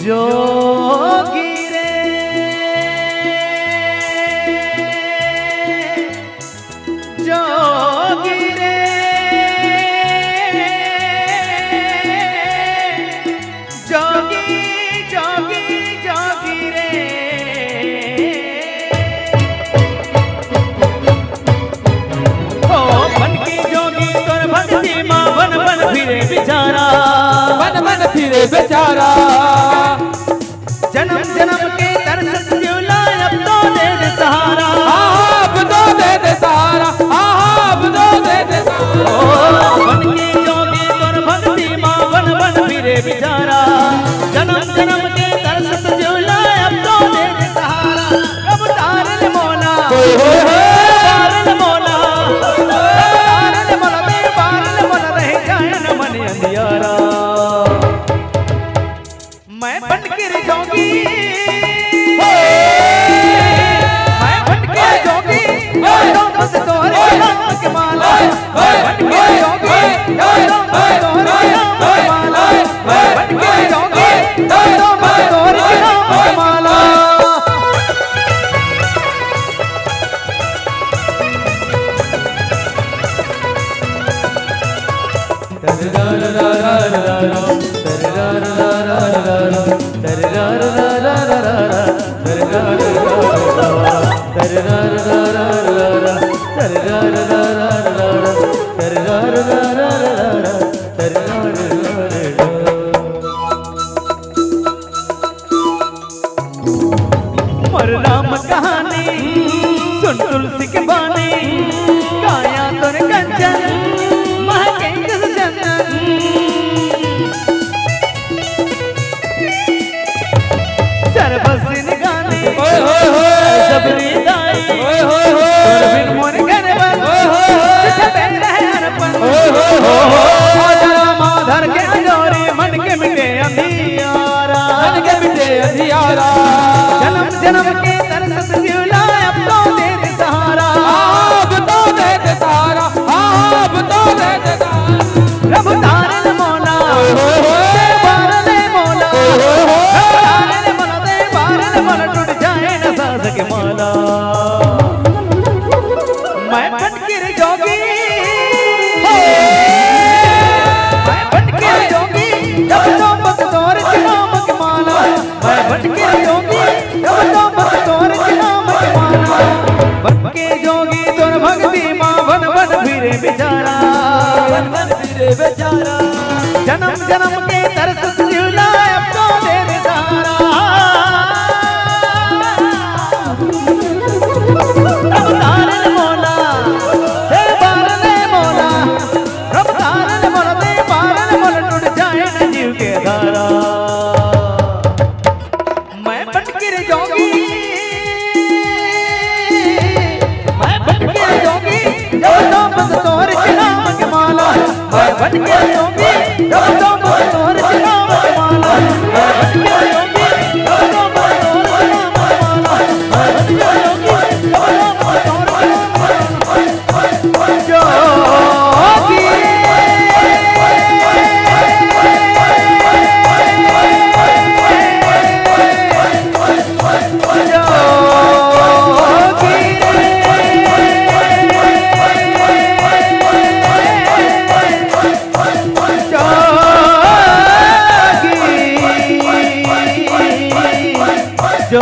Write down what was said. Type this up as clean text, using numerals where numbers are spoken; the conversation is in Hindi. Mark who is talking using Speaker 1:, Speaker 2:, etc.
Speaker 1: जोगी रे जोगी रे जोगी जोगी जोगी रे ओ मन की जोगी तोर भक्ति मां बन बन फिरे बेचारा
Speaker 2: बन बन फिरे बेचारा
Speaker 1: जन्म जन्म के तरस जिउला अब तो दे दे सहारा
Speaker 2: अब तो दे दे सहारा अब तो दे दे सहारा
Speaker 1: मन की जोगी तोर भक्ति मां बन बन फिरे बेचारा जन्म जन्म के तरस जिउला अब तो दे दे सहारा कब तारल मौला तारल मौला तारल मौला दे बारल मौला रह जाए न मन अंधियारा मैं बन के जोगी मैं बन के जोगी बस तोरे नाम के माला मैं बन के जोगी बस तोरे नाम के माला मैं बन के जोगी बस तोरे नाम के माला मर राम कहानी सुन तुलसी के बानी काया तुर कंचन महके जस चंदन सर्वसिन गाने सबरी दाई तुर बिन मोर गनवन छपे रहे अरपन माधर के अंजोरे मन के मिटे अंधियारा
Speaker 2: मन के मिटे अंधियारा
Speaker 1: जन्म जन्म के तरस जिउला अब तो दे दे सहारा
Speaker 2: अब तो दे दे सहारा अब तो दे दे सहारा
Speaker 1: रब तारल मौला दे बारल मौला तारल मौला दे बारल मौला टूट जाए न सास के माला मैं बन के जोगी मैं बन के जोगी जब तो बक तोर नाम के माला मैं बन के जोगी जब तो बक तोर नाम के माला बन के जोगी तोर भक्ति मां बन बन फिरे बेचारा
Speaker 2: बन बन फिरे बेचारा
Speaker 1: जन्म जन्म के तरस जिउला अब तो दे दे सहारा रब तारल मौला दे बारल मौला रब तारल मौला दे बारल मौला टूट जाए न जीव के धारा मैं बन के जोगी मैं बन के जोगी जब तो बस तोर नाम के माला मैं बन के जोगी जब तो बस तोर नाम के माला मैं बन के जोगी जब तो बस तोर नाम के माला मैं बन के जोगी जब तो बस तोर जोगी जो